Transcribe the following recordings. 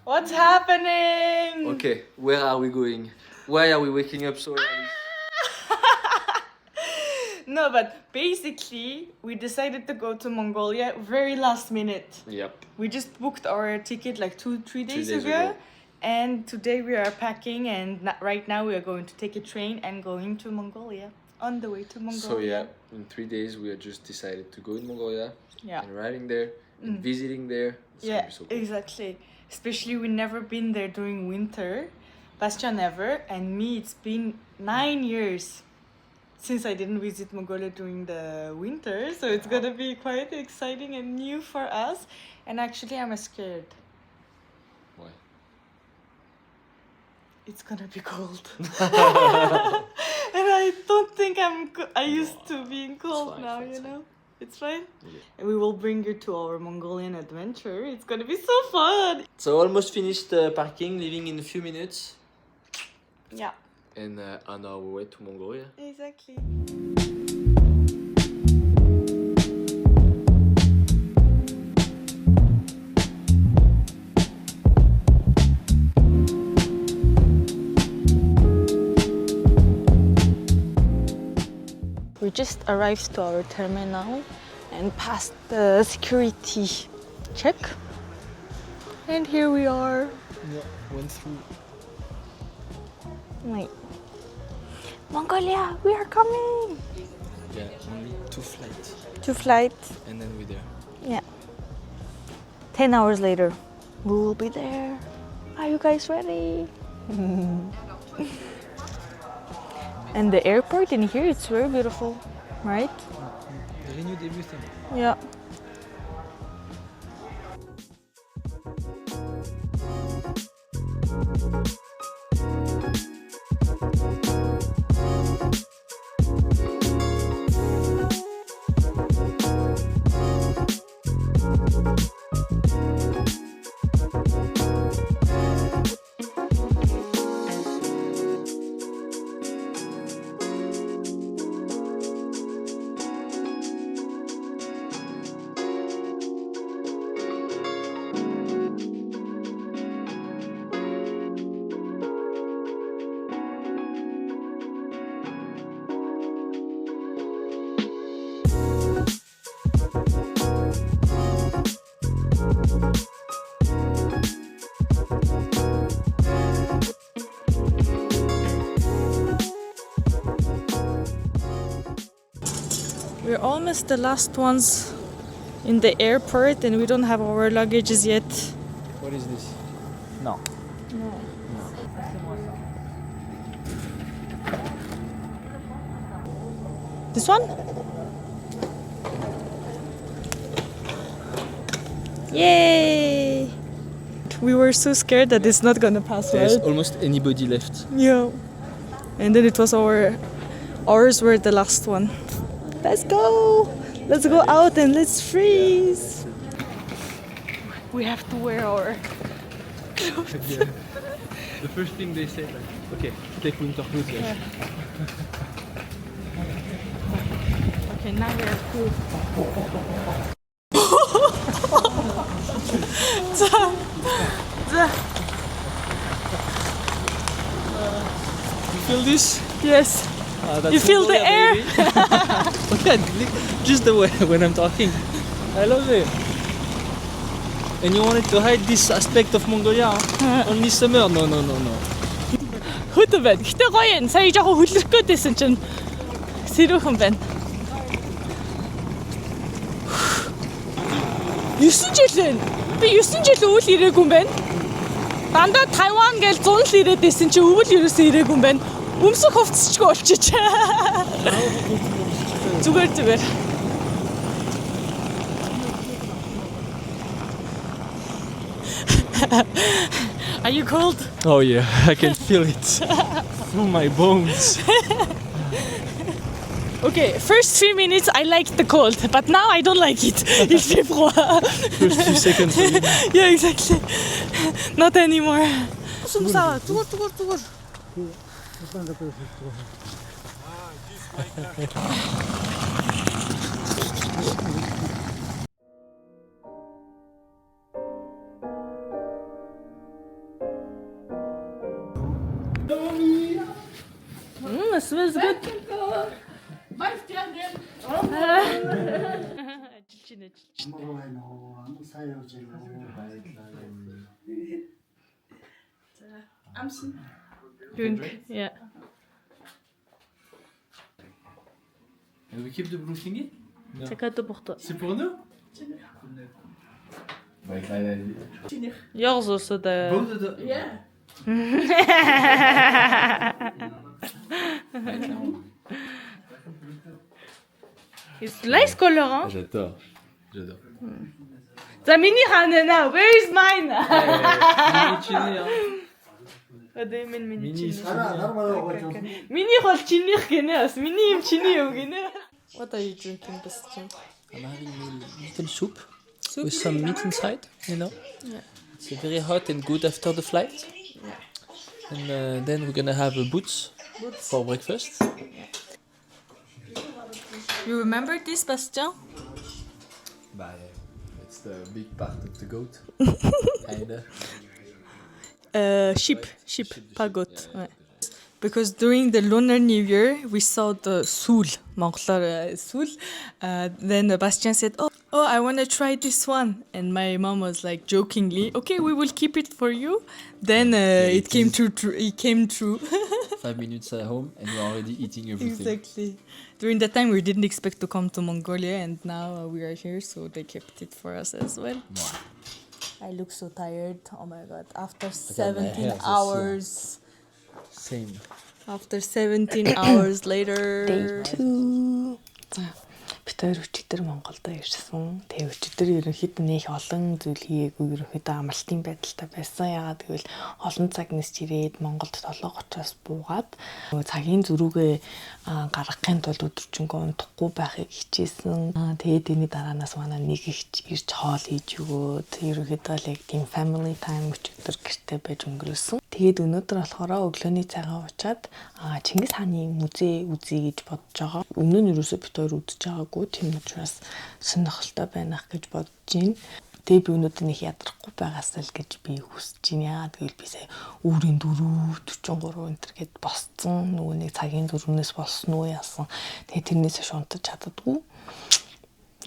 What's happening? Okay, where are we going? Why are we waking up so early? No, but basically, we decided to go to Mongolia very last minute. Yep. We just booked our ticket like 2-3 days ago. And today we are packing, and right now we are going to take a train and going to Mongolia. On the way to Mongolia. So yeah, in 3 days we have just decided to go in Mongolia. Yeah. And riding there, and visiting there. It's gonna be so cool. Exactly. Especially we never been there during winter. Bastia never, and me it's been 9 years since I didn't visit Mongolia during the winter, so it's gonna be quite exciting and new for us. And actually I'm scared. Why? It's gonna be cold. And I don't think I used to being cold fine, now, fine, you fine. know? It's fine? Yeah. And we will bring you to our Mongolian adventure. It's gonna be so fun! So almost finished parking, leaving in a few minutes. Yeah. And on our way to Mongolia. Exactly. We just arrived to our terminal and passed the security check. And here we are. Yeah, went through. Wait. Mongolia, we are coming! Yeah, only 2 flights. 2 flights. And then we're there. Yeah. 10 hours later, we will be there. Are you guys ready? And the airport in here, it's very beautiful, right? They renewed everything. Yeah. We're almost the last ones in the airport and we don't have our luggages yet. What is this? No. No. This one? Yay! We were so scared that it's not gonna pass There's well. almost anybody left. Yeah. And then it was ours were the last one. Let's go! Let's go out and let's freeze! We have to wear our clothes. Yeah. The first thing they say, like, okay, take winter clothes. Yeah. Okay, now we have to. You feel this? Yes. That's You feel the Mongolia, air? baby. Look at just the way when I'm talking. I love it. And you wanted to hide this aspect of Mongolia? Only summer? No. Хөтө байна. Гэтэ гоё юм. Сая жоохон хөлрөх гээдсэн чинь сэрүүхэн байна. 9 жил байна. Би 9 жил өвөл ирээгүй юм байна. Дандаа Тайван гээл 100 л ирээд байсан чи өвөл ерөөсөө ирээгүй юм байна. Өмсөх хувцсчгүй болчих. Зүгээр. Are you cold? Oh yeah, I can feel it through my bones. Okay, first 3 minutes I liked the cold, but now I don't like it. Il fait froid. First few seconds. Yeah, exactly. Not anymore. It smells good. Drink, yeah. And we keep the blue thingy? No. C'est cadeau pour toi. C'est pour nous? Yours also the... Both of the... Yeah. It's nice color, huh? J'adore. J'adore. The mini Hanena, where is mine? Mini chili, hein? What do you mean mini Mini chili? Mini hol chini gene, mini im chini im gene. What are you drinking, Bastian? I'm having a little soup with some meat inside, you know? Yeah. It's very hot and good after the flight. Yeah. And then we're gonna have a boots for breakfast. You remember this, Bastian? It's the big part of the goat. Kinda. Sheep, pas goat. Ouais. Because during the Lunar New Year, we saw the sul, Mongolar sul. Then Bastian said, oh, I want to try this one. And my mom was like jokingly, okay, we will keep it for you. Then it came true. It came true. 5 minutes at home and we're already eating everything. Exactly. During that time, we didn't expect to come to Mongolia, and now we are here, so they kept it for us as well. Wow. I look so tired. Oh my god! After my 17 hair is hours. Same. After 17 hours later. Day 2. Бид хоёр өчигдөр Монголд ирсэн. Тэгээ өчигдөр ерөнхийдөө нэг олон зүйл хийгээгүй ерөнхийдөө амралтын байдалтай байсан. Ягаад гэвэл олон цаг нисч ирээд Монголд 7:30-аас буугаад цагийн зөрүүгээ гаргахын тулд өдөржингөө унтахгүй байхыг хичээсэн. Тэгээд энэ дараанаас манай нэг ихч ирж хоол хийж өгөөд ерөнхийдөө л яг тийм family time өчигдөр гэртээ байж өнгөрөөсөн. Тэгээд өнөөдөр болохоор өглөөний цагаан уучаад Chinggis Khan-ы музей үзье гэж бодож байгаа. Өмнө нь юусоо бид хоёр үзэж байгаагүй. Тийм учраас сонирхолтой байнах гэж бодож байна. Тэгээ би өнөөдөр нэг ядрахгүй байгаасаа л гэж би хүсэж байна. Тэгэл би сая өөрийн 4:43 энтер гээд босцсон. Нөгөө нэг цагийн 4-өөс болсон уу яасан. Тэгээ тэрнээс шунтаж чаддаггүй.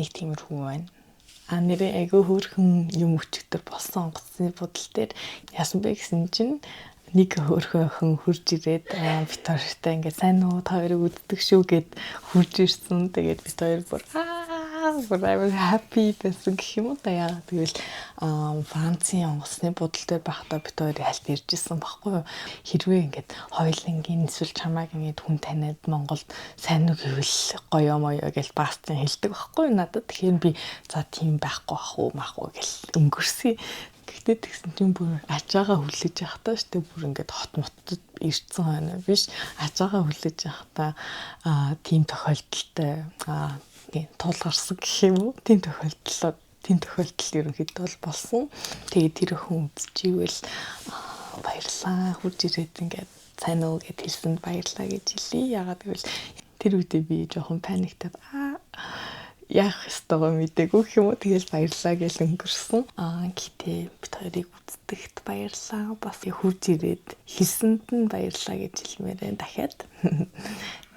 Нэг тиймэрхүү байна. Нэрээ айгүй хөөрхөн юм өчигдөр болсон онгоцны будал дээр яасан бэ гэсэн чинь нэг хөөрхөн охин хурж ирээд бид хоёртай ингээд сайн уу та хоёрыг үздэг шүү гэд хурж ирсэн. Тэгээд бид хоёр бүр I was happy байсан гэх юм уу та яагаад гэвэл Францын онгоцны будал дээр байхдаа бид хоёр хальт иржсэн баггүй юу. Хэрвээ ингээд хоёулангийн эсвэл чамайг ингээд хүн таниад Монголд сайн уу гэвэл гоё моё гэж Бастин хэлдэг баггүй юу надад. Тэгэхээр би за тийм байхгүй ах уу махгүй гэл өнгөрсөн. Гэхдээ тэгсэн чинь бүр ачаагаа хүлээж явахдаа штэ бүр ингээд хот мотод ирцэн байна биш ачаагаа хүлээж явахдаа тийм тохиолдолтой тулгарсан гэх юм уу тийм тохиолдол ерөнхийдөө болсон. Тэгээд тэр хүн үзчихвэл баярлаа хурж ирээд ингээд сайн уу гэд хэлсэнд баярлаа гэж хэлье. Ягаад гэвэл тэр үедээ би жоохон паниктаад яах ёстойгоо мэдээгүй гэх юм уу. Тэгэл баярлаа гэж өнгөрсөн. Гэтээ бид хоёрыг үздэгт баярлаа. Бас хурж ирээд хэлсэнд нь баярлаа гэж хэлмээр байна дахиад.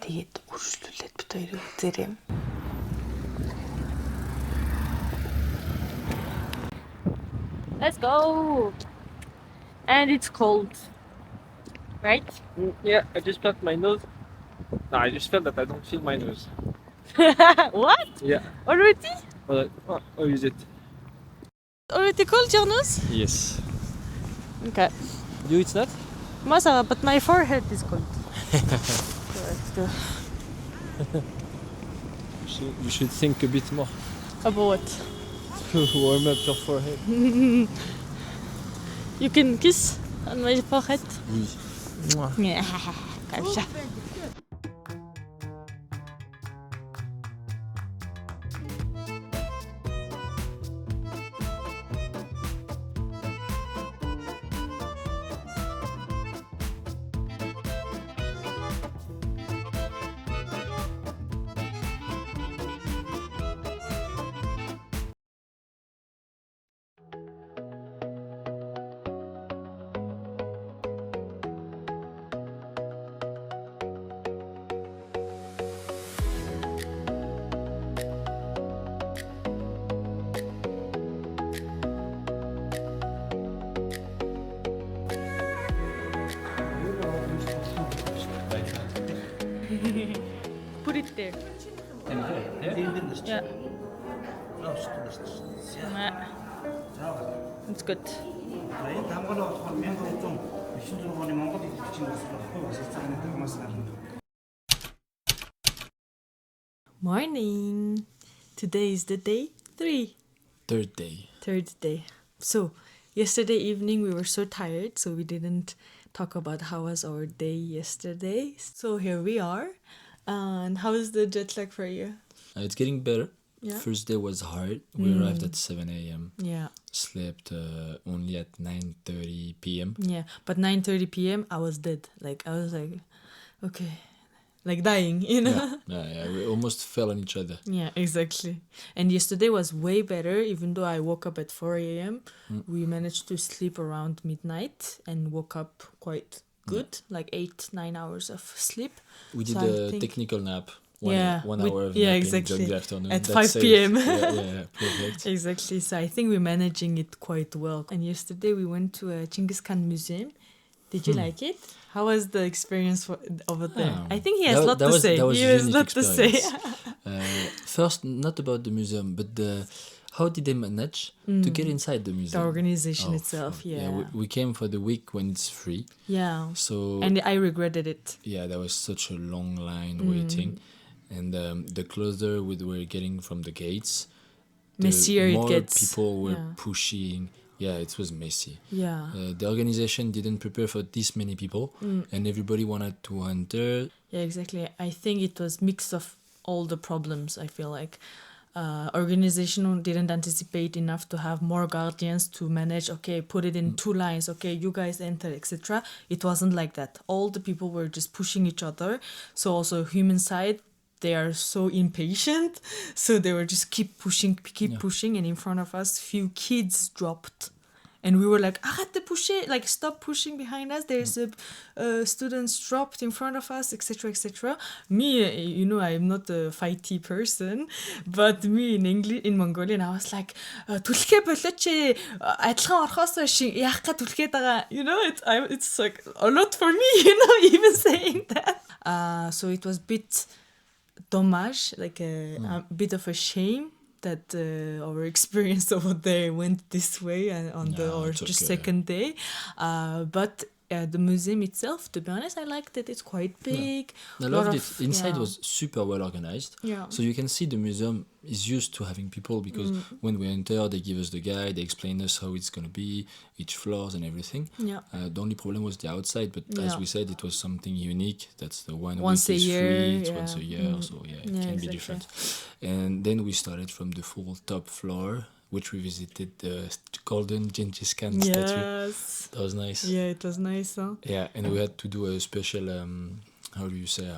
Тэгээд үргэлжлүүлээд бид хоёрыг үзээрэй. Let's go! And it's cold. Right? Yeah, I just plucked my nose. No, I just felt that I don't feel my nose. What? Yeah. Already? Oh, is it? Already cold your nose? Yes. Okay. You, it's not? Moi ça va, but my forehead is cold. You should think a bit more. About what? To warm up your forehead. You can kiss on my forehead? Oui. Yeah. Comme ça. Put it there. Yeah. It's good. Morning. Today is the day 3. Third day. Third day. So, yesterday evening we were so tired, so we didn't talk about how was our day yesterday. So here we are. And how is the jet lag for you? It's getting better. Yeah. First day was hard. We arrived at 7 a.m. Yeah. Slept only at 9:30 p.m. Yeah. But 9:30 p.m. I was dead. Like I was like, okay, like dying, you know? Yeah. We almost fell on each other. Yeah, exactly. And yesterday was way better. Even though I woke up at 4 a.m., we managed to sleep around midnight and woke up quite good, like 8-9 hours of sleep. We did So I a think- technical nap. One we- hour of yeah, napping exactly. during the afternoon. At That 5 saved- p.m. yeah, perfect. Exactly. So I think we're managing it quite well. And yesterday we went to a Chinggis Khan museum. Did you like it? How was the experience over there? Yeah. I think he has a lot That to was- say. that was He a has a unique lot to say. experience. First, not about the museum, but how did they manage to get inside the The museum? organization Oh, itself, fuck. yeah. We came for the week when it's free. Yeah. So And I regretted it. yeah, there was such a long line waiting, and the closer we were getting from the gates, the Messier it more gets. people were Yeah. pushing. Yeah, it was messy. Yeah. The organization didn't prepare for this many people, and everybody wanted to enter. Yeah, exactly. I think it was mix of all the problems, I feel like. Organization didn't anticipate enough to have more guardians to manage, okay, put it in 2 lines, okay, you guys enter, etc. It wasn't like that. All the people were just pushing each other. So also human side, they are so impatient. So they were just keep pushing. And in front of us, few kids dropped. And we were like, arrête push it, like stop pushing behind us. There's a students dropped in front of us, etc., etc. Me, you know, I'm not a fighty person, but me in English, in Mongolian, I was like, түлхээ болооч адилхан орхоос яах гэ түлхээд байгаа. You know, it's like a lot for me, you know, even saying that. So it was a bit dommage, like a bit of a shame that our experience over there went this way on our it's just okay. second day. But the museum itself, to be honest, I liked it. It's quite big. I Lot loved of- it. Inside yeah. was super well organized. Yeah. So you can see the museum is used to having people because when we enter, they give us the guide, they explain us how it's going to be, each floors and everything. Yeah. The only problem was the outside, but as Yeah. we said, it was something unique. That's the one Once week a is year, free. It's yeah. once a year, so yeah, it Yeah, can be exactly. different. And then we started from the full top floor, which we visited the golden Chinggis Khan statue. Yes. That was nice. Yeah, it was nice, huh? Yeah, and we had to do a special, how do you say?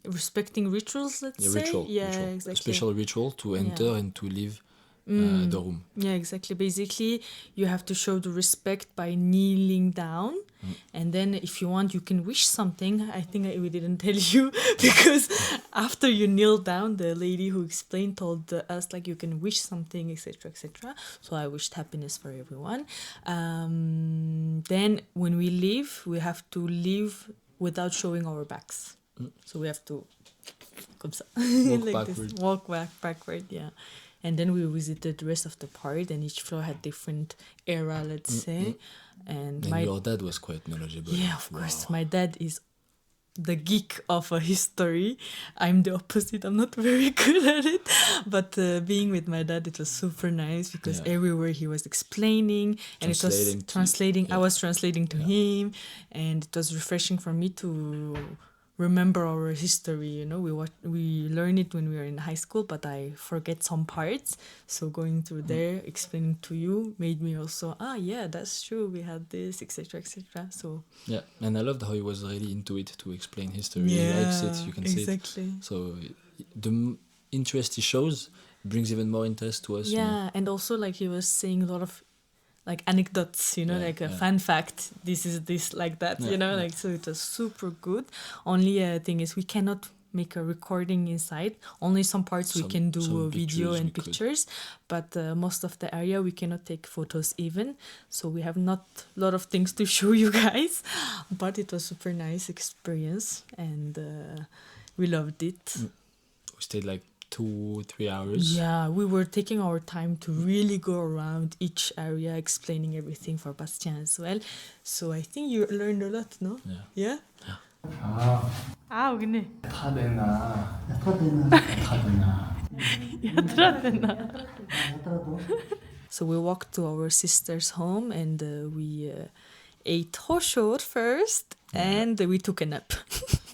Respecting rituals, let's Yeah, say. ritual. Yeah, ritual. exactly. A special ritual to enter and to leave the room. Yeah, exactly. Basically, you have to show the respect by kneeling down. And then if you want, you can wish something. I think we didn't tell you because after you kneel down, the lady who explained told us like you can wish something, etc., etc. So I wished happiness for everyone. Then when we leave, we have to leave without showing our backs. So we have to comme ça. Walk Like backward. this. Walk backward, yeah. And then we visited the rest of the part, and each floor had different era, let's say. And And my your dad was quite knowledgeable. yeah, of course, Wow. my dad is the geek of history. I'm the opposite. I'm not very good at it. But being with my dad, it was super nice because Yeah. everywhere he was explaining and it was Translating to- translating. I yeah. was translating to him, and it was refreshing for me to remember our history. You know, we learn it when we were in high school, but I forget some parts. So going through there, explaining to you, made me also yeah, that's true. We had this, etc., etc. So Yeah, and I loved how he was really into it to explain history. He likes it, you can see it. exactly. So the interest he shows brings even more interest to us. you know. Yeah, and also like he was saying a lot of like anecdotes, you know, Yeah, like a yeah. fun fact. This is this like that, Yeah, you know, yeah. like so it was super good. Only thing is we cannot make a recording inside. Only some parts we can do some video pictures and we could. pictures, but most of the area we cannot take photos even. So we have not a lot of things to show you guys, but it was super nice experience and we loved it. We stayed like 2-3 hours. Yeah, we were taking our time to really go around each area, explaining everything for Bastien as well. So I think you learned a lot, no? Yeah. Yeah? Ah, gini. 타되나. So we walked to our sister's home and we ate hoshor first and we took a nap.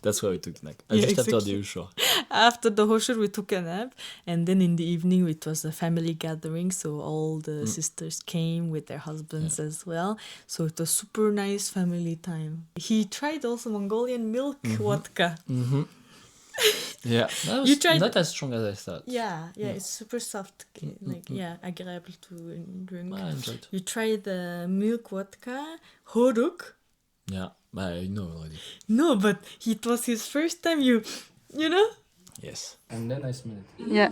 That's why we took the nap. Yeah, Just after exactly. the usual. After the hoshor we took a nap and then in the evening it was a family gathering, so all the sisters came with their husbands as well. So it was super nice family time. He tried also Mongolian milk vodka. Mm-hmm. Yeah, that was You tried- not as strong as I thought. Yeah, it's super soft, like agreeable to drink. I enjoyed. You tried the milk vodka, horuk. Yeah, I know already. No, but it was his first time. You know. Yes. And then I smell it. Yeah.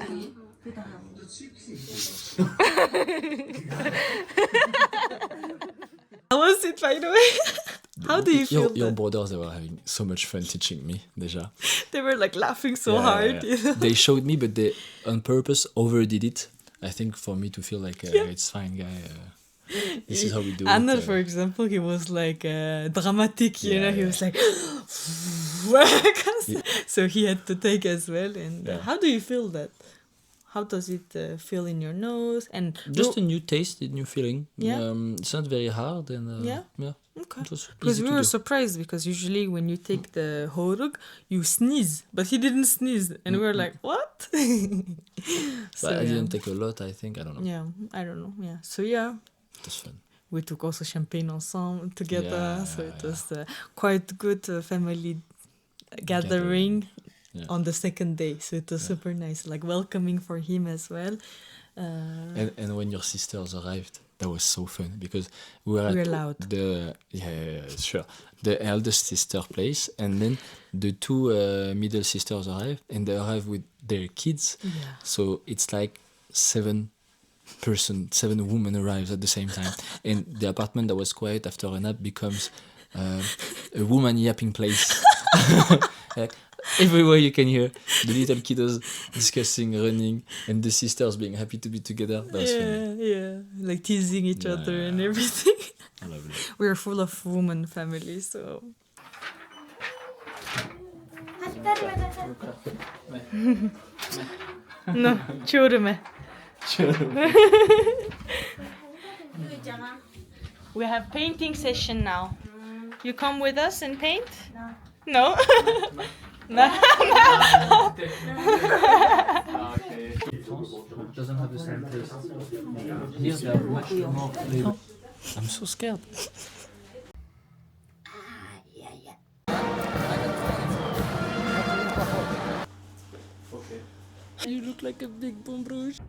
How was it, by the way? How do you feel? Your that? brothers, they were having so much fun teaching me, déjà. They were like laughing so Yeah, hard. yeah, yeah. They showed me, but they on purpose overdid it. I think for me to feel like it's fine, guy. This is how we do Anna, it. for example, he was like dramatic. You know, he Yeah. was like. So he had to take as well. And how do you feel that? How does it feel in your nose? And Just a new taste, a new feeling. Yeah. It's not very hard and Yeah? yeah. Okay. It was Because easy we to were do. surprised because usually when you take the horuk, you sneeze, but he didn't sneeze, and we were like, "What?" But I didn't take a lot. I think I don't know. Yeah, I don't know. Yeah, so yeah, It was fun. we took also champagne ensemble together, Yeah, so it yeah. was quite good family gathering Yeah. on the second day. So it was super nice, like welcoming for him as well. And when your sisters arrived, that was so fun because we were We at were loud. sure, the eldest sister place, and then the two middle sisters arrived, and they arrived with their kids. Yeah. So it's like 7 women arrives at the same time, and the apartment that was quiet after a nap becomes a woman yapping place. Like, everywhere you can hear the little kiddos discussing, running, and the sisters being happy to be together. That was funny. Yeah, like teasing each other and Yeah. everything. I love it. We're full of woman family, so. No, чурме. We have painting session now. You come with us and paint? No. No? It doesn't have the same taste. Here they are much more flavor. I'm so scared. You look like a big bomb rouge.